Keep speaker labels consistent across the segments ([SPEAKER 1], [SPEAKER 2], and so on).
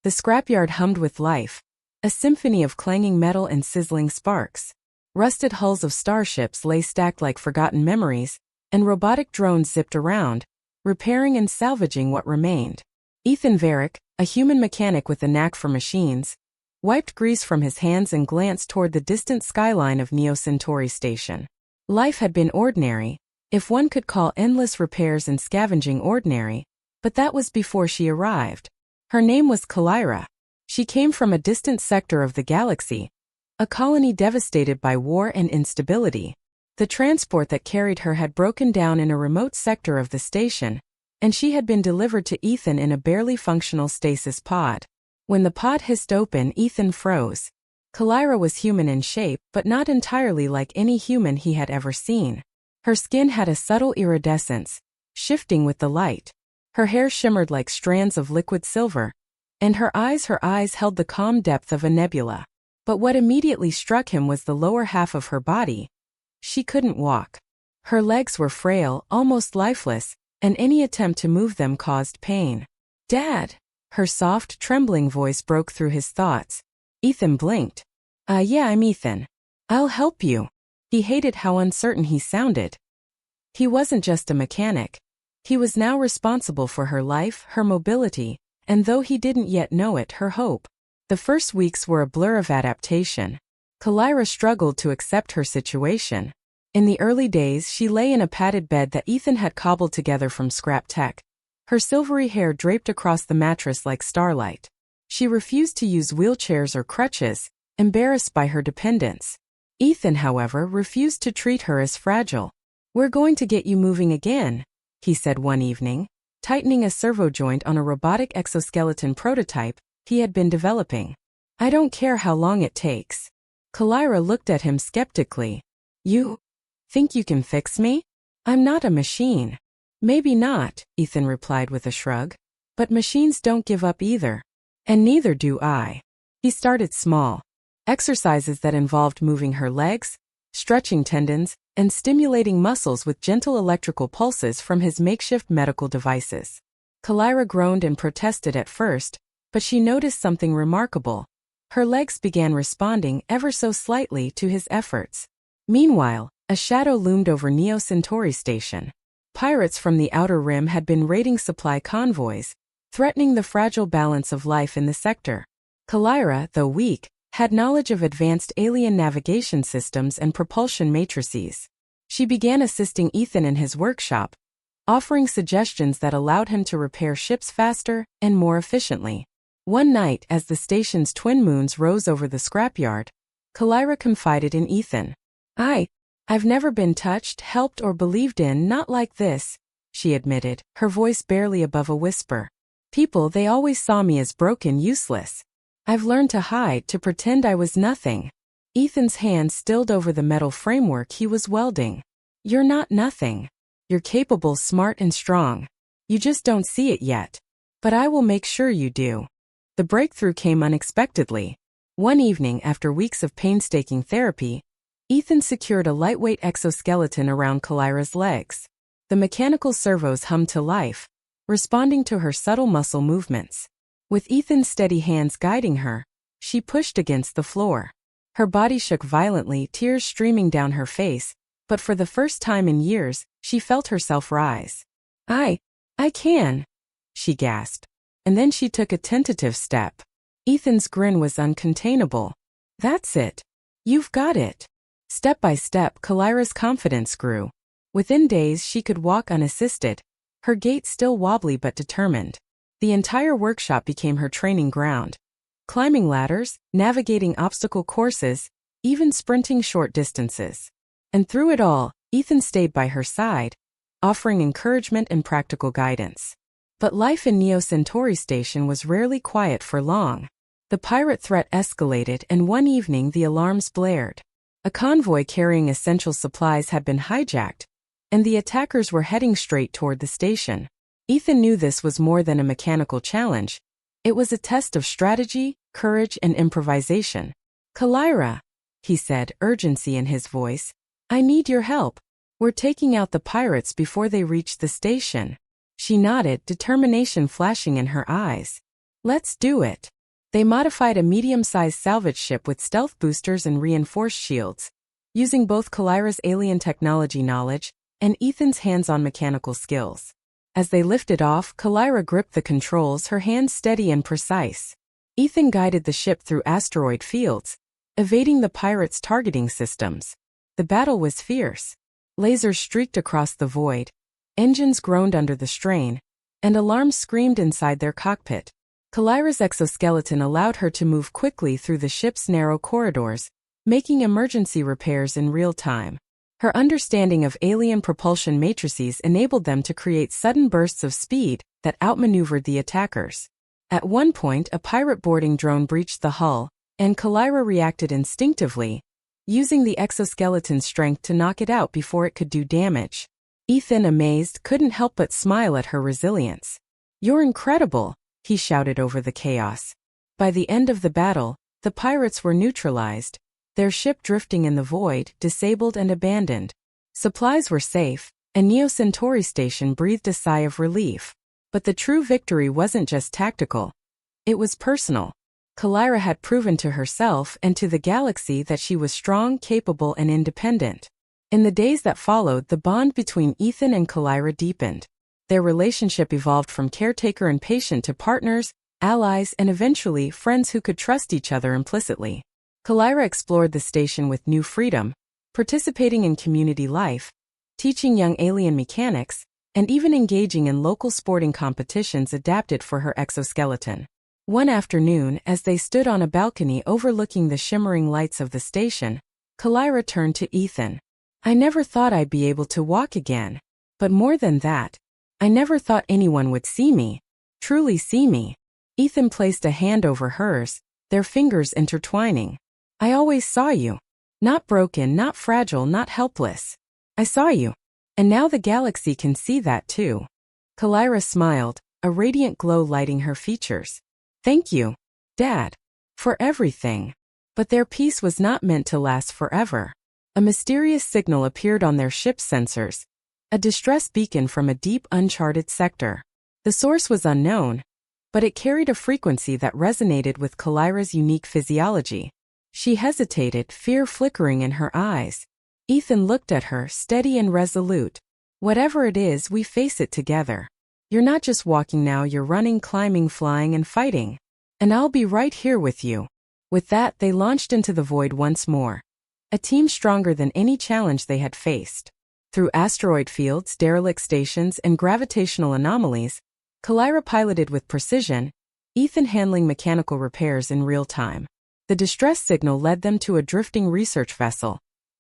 [SPEAKER 1] The scrapyard hummed with life, a symphony of clanging metal and sizzling sparks. Rusted hulls of starships lay stacked like forgotten memories, and robotic drones zipped around, repairing and salvaging what remained. Ethan Varrick, a human mechanic with a knack for machines, wiped grease from his hands and glanced toward the distant skyline of Neo-Centauri Station. Life had been ordinary, if one could call endless repairs and scavenging ordinary, but that was before she arrived. Her name was Kalyra. She came from a distant sector of the galaxy, a colony devastated by war and instability. The transport that carried her had broken down in a remote sector of the station, and she had been delivered to Ethan in a barely functional stasis pod. When the pod hissed open, Ethan froze. Kalyra was human in shape, but not entirely like any human he had ever seen. Her skin had a subtle iridescence, shifting with the light. Her hair shimmered like strands of liquid silver, and her eyes held the calm depth of a nebula. But what immediately struck him was the lower half of her body. She couldn't walk. Her legs were frail, almost lifeless, and any attempt to move them caused pain. "Dad!" Her soft, trembling voice broke through his thoughts. Ethan blinked. Yeah, I'm Ethan. I'll help you." He hated how uncertain he sounded. He wasn't just a mechanic. He was now responsible for her life, her mobility, and though he didn't yet know it, her hope. The first weeks were a blur of adaptation. Kalyra struggled to accept her situation. In the early days, she lay in a padded bed that Ethan had cobbled together from scrap tech. Her silvery hair draped across the mattress like starlight. She refused to use wheelchairs or crutches, embarrassed by her dependence. Ethan, however, refused to treat her as fragile. "We're going to get you moving again," he said one evening, tightening a servo joint on a robotic exoskeleton prototype he had been developing. "I don't care how long it takes." Kalyra looked at him skeptically. "You think you can fix me? I'm not a machine." "Maybe not," Ethan replied with a shrug. "But machines don't give up either. And neither do I." He started small. Exercises that involved moving her legs, stretching tendons, and stimulating muscles with gentle electrical pulses from his makeshift medical devices. Kalyra groaned and protested at first, but she noticed something remarkable. Her legs began responding ever so slightly to his efforts. Meanwhile, a shadow loomed over Neo-Centauri Station. Pirates from the outer rim had been raiding supply convoys, threatening the fragile balance of life in the sector. Kalyra, though weak, had knowledge of advanced alien navigation systems and propulsion matrices. She began assisting Ethan in his workshop, offering suggestions that allowed him to repair ships faster and more efficiently. One night, as the station's twin moons rose over the scrapyard, Kalyra confided in Ethan. I've never been touched, helped, or believed in not like this," she admitted, her voice barely above a whisper. "People, they always saw me as broken, useless. I've learned to hide, to pretend I was nothing." Ethan's hand stilled over the metal framework he was welding. "You're not nothing. You're capable, smart, and strong. You just don't see it yet. But I will make sure you do." The breakthrough came unexpectedly. One evening, after weeks of painstaking therapy, Ethan secured a lightweight exoskeleton around Kalyra's legs. The mechanical servos hummed to life, responding to her subtle muscle movements. With Ethan's steady hands guiding her, she pushed against the floor. Her body shook violently, tears streaming down her face, but for the first time in years, she felt herself rise. I can," she gasped. And then she took a tentative step. Ethan's grin was uncontainable. "That's it. You've got it." Step by step, Kalyra's confidence grew. Within days, she could walk unassisted, her gait still wobbly but determined. The entire workshop became her training ground. Climbing ladders, navigating obstacle courses, even sprinting short distances. And through it all, Ethan stayed by her side, offering encouragement and practical guidance. But life in Neo-Centauri Station was rarely quiet for long. The pirate threat escalated, and one evening the alarms blared. A convoy carrying essential supplies had been hijacked, and the attackers were heading straight toward the station. Ethan knew this was more than a mechanical challenge. It was a test of strategy, courage, and improvisation. "Kalyra," he said, urgency in his voice, "I need your help. We're taking out the pirates before they reach the station." She nodded, determination flashing in her eyes. Let's do it. They modified a medium-sized salvage ship with stealth boosters and reinforced shields, using both Kalyra's alien technology knowledge and Ethan's hands-on mechanical skills. As they lifted off, Kalyra gripped the controls, her hands steady and precise. Ethan guided the ship through asteroid fields, evading the pirates' targeting systems. The battle was fierce. Lasers streaked across the void, engines groaned under the strain, and alarms screamed inside their cockpit. Kalyra's exoskeleton allowed her to move quickly through the ship's narrow corridors, making emergency repairs in real time. Her understanding of alien propulsion matrices enabled them to create sudden bursts of speed that outmaneuvered the attackers. At one point, a pirate boarding drone breached the hull, and Kalyra reacted instinctively, using the exoskeleton's strength to knock it out before it could do damage. Ethan, amazed, couldn't help but smile at her resilience. "You're incredible," he shouted over the chaos. By the end of the battle, the pirates were neutralized, their ship drifting in the void, disabled and abandoned. Supplies were safe, and Neo-Centauri Station breathed a sigh of relief. But the true victory wasn't just tactical. It was personal. Kalyra had proven to herself and to the galaxy that she was strong, capable, and independent. In the days that followed, the bond between Ethan and Kalyra deepened. Their relationship evolved from caretaker and patient to partners, allies, and eventually friends who could trust each other implicitly. Kalyra explored the station with new freedom, participating in community life, teaching young alien mechanics, and even engaging in local sporting competitions adapted for her exoskeleton. One afternoon, as they stood on a balcony overlooking the shimmering lights of the station, Kalyra turned to Ethan. "I never thought I'd be able to walk again. But more than that, I never thought anyone would see me, truly see me." Ethan placed a hand over hers, their fingers intertwining. "I always saw you. Not broken, not fragile, not helpless. I saw you. And now the galaxy can see that too." Kalyra smiled, a radiant glow lighting her features. "Thank you, Dad, for everything." But their peace was not meant to last forever. A mysterious signal appeared on their ship's sensors, a distress beacon from a deep, uncharted sector. The source was unknown, but it carried a frequency that resonated with Kalyra's unique physiology. She hesitated, fear flickering in her eyes. Ethan looked at her, steady and resolute. "Whatever it is, we face it together. You're not just walking now, you're running, climbing, flying, and fighting. And I'll be right here with you." With that, they launched into the void once more. A team stronger than any challenge they had faced. Through asteroid fields, derelict stations, and gravitational anomalies, Kalyra piloted with precision, Ethan handling mechanical repairs in real time. The distress signal led them to a drifting research vessel,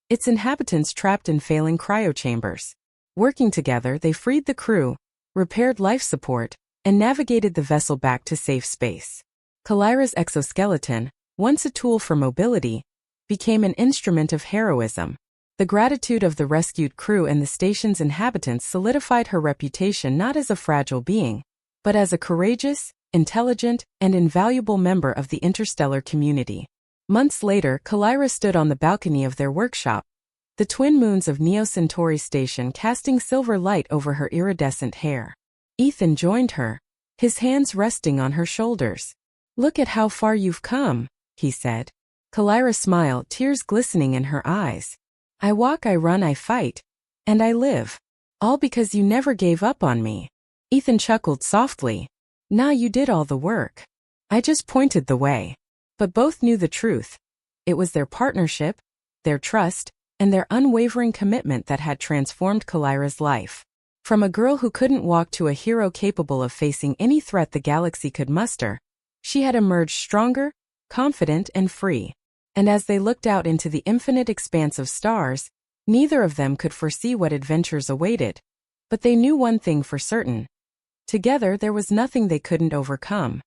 [SPEAKER 1] its inhabitants trapped in failing cryochambers. Working together, they freed the crew, repaired life support, and navigated the vessel back to safe space. Kalyra's exoskeleton, once a tool for mobility, became an instrument of heroism. The gratitude of the rescued crew and the station's inhabitants solidified her reputation not as a fragile being, but as a courageous, intelligent, and invaluable member of the interstellar community. Months later, Kalyra stood on the balcony of their workshop, the twin moons of Neo-Centauri Station casting silver light over her iridescent hair. Ethan joined her, his hands resting on her shoulders. "Look at how far you've come," he said. Kalyra smiled, tears glistening in her eyes. "I walk, I run, I fight. And I live. All because you never gave up on me." Ethan chuckled softly. "Nah, you did all the work. I just pointed the way." But both knew the truth. It was their partnership, their trust, and their unwavering commitment that had transformed Kalyra's life. From a girl who couldn't walk to a hero capable of facing any threat the galaxy could muster, she had emerged stronger, confident, and free. And as they looked out into the infinite expanse of stars, neither of them could foresee what adventures awaited. But they knew one thing for certain. Together there was nothing they couldn't overcome.